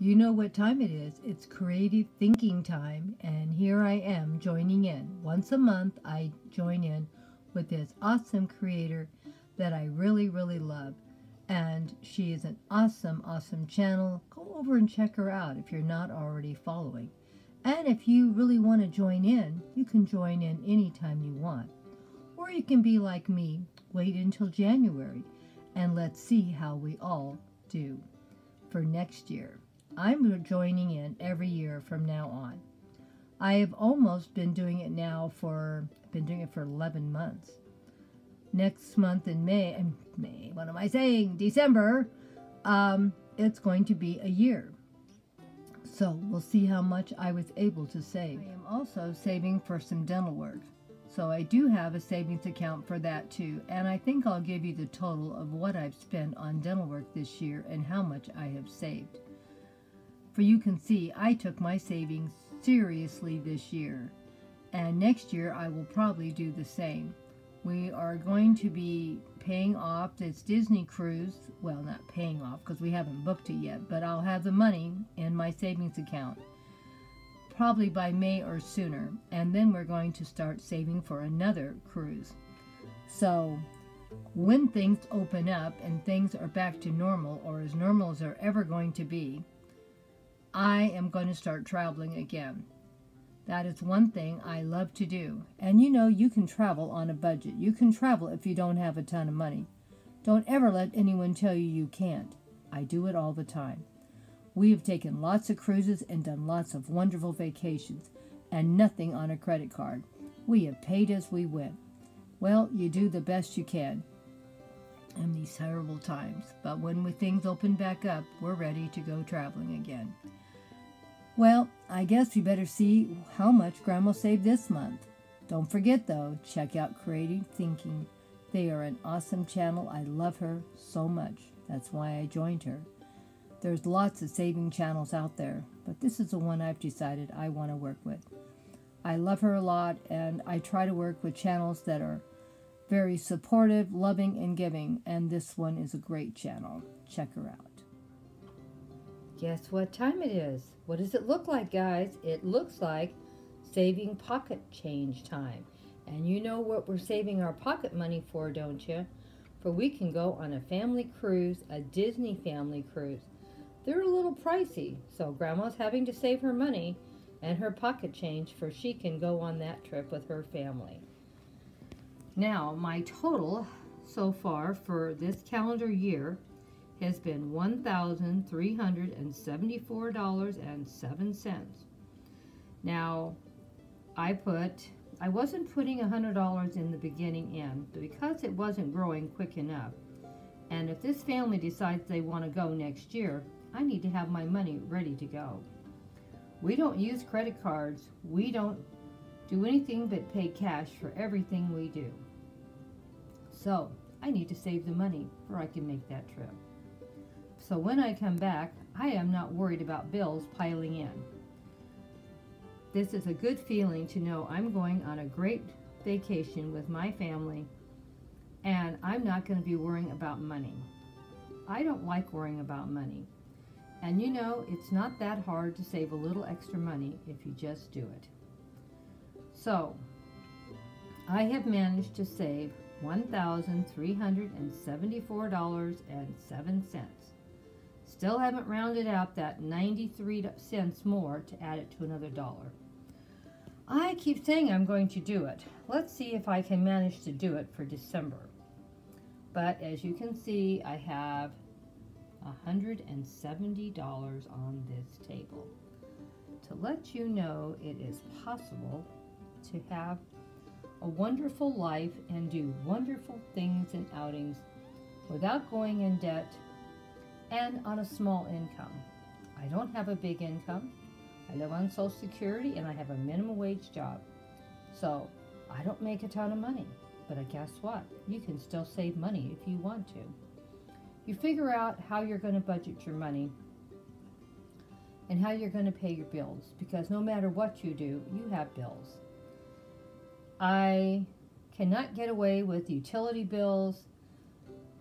You know what time it is. It's creative thinking time, and here I am joining in. Once a month, I join in with this awesome creator that I really, really love. And she is an awesome, awesome channel. Go over and check her out if you're not already following. And if you really want to join in, you can join in anytime you want. Or you can be like me, wait until January, and let's see how we all do for next year. I'm joining in every year from now on. I have almost been doing it now been doing it for 11 months. Next month in what am I saying? December, it's going to be a year. So we'll see how much I was able to save. I am also saving for some dental work. So I do have a savings account for that too. And I think I'll give you the total of what I've spent on dental work this year and how much I have saved. For you can see, I took my savings seriously this year. And next year, I will probably do the same. We are going to be paying off this Disney cruise. Well, not paying off because we haven't booked it yet. But I'll have the money in my savings account. Probably by May or sooner. And then we're going to start saving for another cruise. So when things open up and things are back to normal, or as normal as they're ever going to be, I am going to start traveling again. That is one thing I love to do. And you know, you can travel on a budget. You can travel if you don't have a ton of money. Don't ever let anyone tell you you can't. I do it all the time. We have taken lots of cruises and done lots of wonderful vacations, and nothing on a credit card. We have paid as we went. Well, you do the best you can in these terrible times. But when things open back up, we're ready to go traveling again. Well, I guess we better see how much Grandma saved this month. Don't forget, though, check out Creative Thinking. They are an awesome channel. I love her so much. That's why I joined her. There's lots of saving channels out there, but this is the one I've decided I want to work with. I love her a lot, and I try to work with channels that are very supportive, loving, and giving, and this one is a great channel. Check her out. Guess what time it is? What does it look like, guys? It looks like saving pocket change time. And you know what we're saving our pocket money for, don't you? For we can go on a family cruise, a Disney family cruise. They're a little pricey, so Grandma's having to save her money and her pocket change for she can go on that trip with her family. Now, my total so far for this calendar year has been $1,374.07. Now, I wasn't putting $100 in the beginning in, but because it wasn't growing quick enough, and if this family decides they want to go next year, I need to have my money ready to go. We don't use credit cards. We don't do anything but pay cash for everything we do. So, I need to save the money before I can make that trip. So when I come back, I am not worried about bills piling in. This is a good feeling to know I'm going on a great vacation with my family, and I'm not going to be worrying about money. I don't like worrying about money. And you know, it's not that hard to save a little extra money if you just do it. So, I have managed to save $1,374.07. Still haven't rounded out that 93 cents more to add it to another dollar. I keep saying I'm going to do it. Let's see if I can manage to do it for December. But as you can see, I have $170 on this table to let you know it is possible to have a wonderful life and do wonderful things and outings without going in debt and on a small income. I don't have a big income. I live on Social Security and I have a minimum wage job. So I don't make a ton of money. But guess what? You can still save money if you want to. You figure out how you're going to budget your money and how you're going to pay your bills, because no matter what you do, you have bills. I cannot get away with utility bills,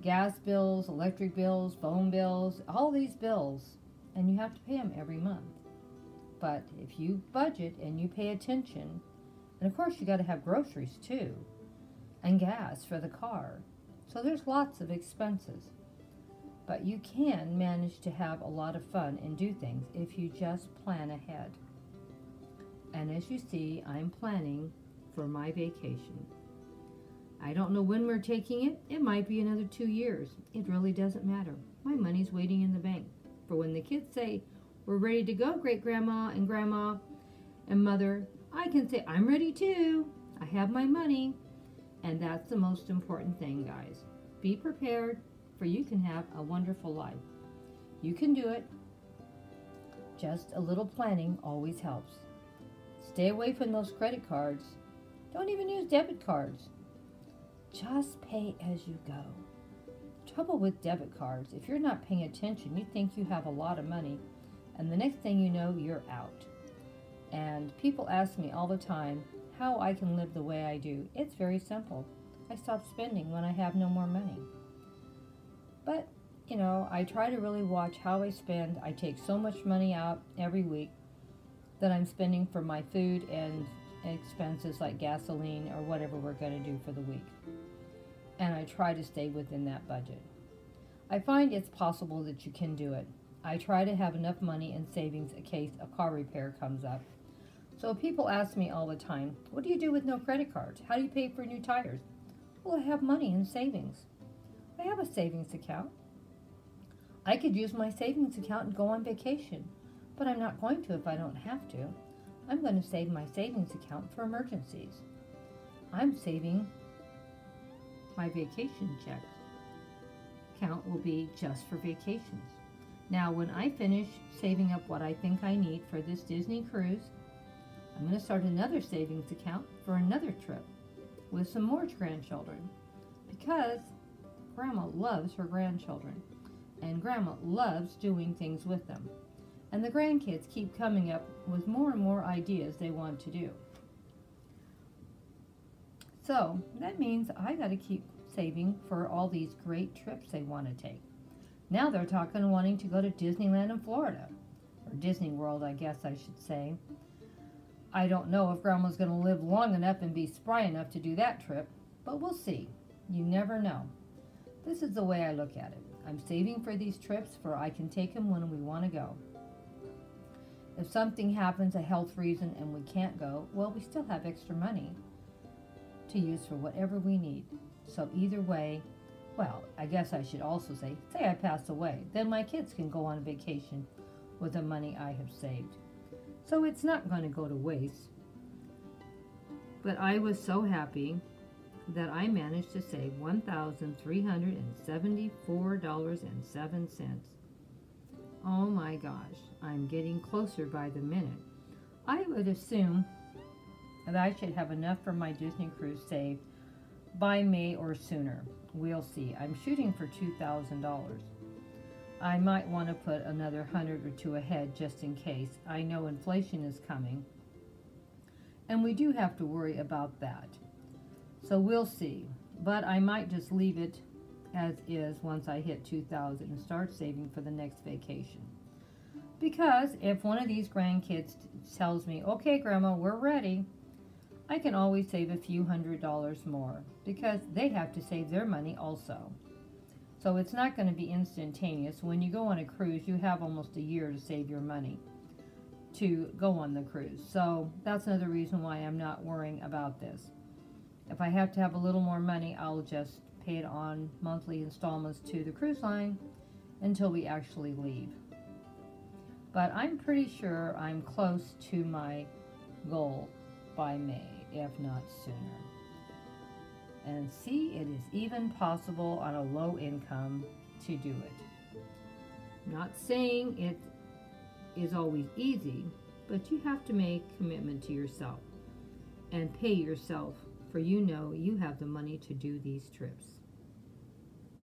gas bills, electric bills, phone bills, all these bills. and you have to pay them every month. But if you budget and you pay attention, and of course you got to have groceries too, and gas for the car. So there's lots of expenses. But you can manage to have a lot of fun and do things if you just plan ahead. And as you see, I'm planning for my vacation. I don't know when we're taking it. It might be another 2 years. It really doesn't matter. My money's waiting in the bank for when the kids say, "We're ready to go, great grandma and grandma and mother." I can say, "I'm ready too. I have my money." And that's the most important thing, guys. Be prepared, for you can have a wonderful life. You can do it. Just a little planning always helps. Stay away from those credit cards. Don't even use debit cards. Just pay as you go. Trouble with debit cards, if you're not paying attention, you think you have a lot of money, and the next thing you know, you're out. And people ask me all the time how I can live the way I do. It's very simple. I stop spending when I have no more money. But, you know, I try to really watch how I spend. I take so much money out every week that I'm spending for my food and expenses like gasoline or whatever we're going to do for the week. And I try to stay within that budget. I find it's possible that you can do it. I try to have enough money in savings in case a car repair comes up. So people ask me all the time, "What do you do with no credit cards? How do you pay for new tires?" Well, I have money in savings. I have a savings account. I could use my savings account and go on vacation, but I'm not going to if I don't have to. I'm going to save my savings account for emergencies. I'm saving my vacation check account will be just for vacations. Now, when I finish saving up what I think I need for this Disney cruise, I'm going to start another savings account for another trip with some more grandchildren, because Grandma loves her grandchildren, and Grandma loves doing things with them. And the grandkids keep coming up with more and more ideas they want to do. So that means I got to keep saving for all these great trips they want to take. Now they're talking wanting to go to Disneyland in Florida, or Disney World, I guess I should say. I don't know if Grandma's going to live long enough and be spry enough to do that trip, but we'll see. You never know. This is the way I look at it. I'm saving for these trips for I can take them when we want to go. If something happens, a health reason, and we can't go, well, we still have extra money to use for whatever we need. So either way, well, I guess I should also say I pass away, then my kids can go on vacation with the money I have saved. So it's not going to go to waste. But I was so happy that I managed to save $1,374.07. Oh my gosh, I'm getting closer by the minute. I would assume that I should have enough for my Disney cruise saved by May or sooner. We'll see. I'm shooting for $2,000. I might want to put another 100 or two ahead just in case. I know inflation is coming, and we do have to worry about that. So we'll see. But I might just leave it as is once I hit 2,000 and start saving for the next vacation. Because if one of these grandkids tells me, "Okay, Grandma, we're ready," I can always save a few $100s more, because they have to save their money also. So it's not going to be instantaneous. When you go on a cruise, you have almost a year to save your money to go on the cruise. So that's another reason why I'm not worrying about this. If I have to have a little more money, I'll just pay it on monthly installments to the cruise line until we actually leave. But I'm pretty sure I'm close to my goal by May, if not sooner. And see, it is even possible on a low income to do it. Not saying it is always easy, but you have to make commitment to yourself and pay yourself, for you know you have the money to do these trips.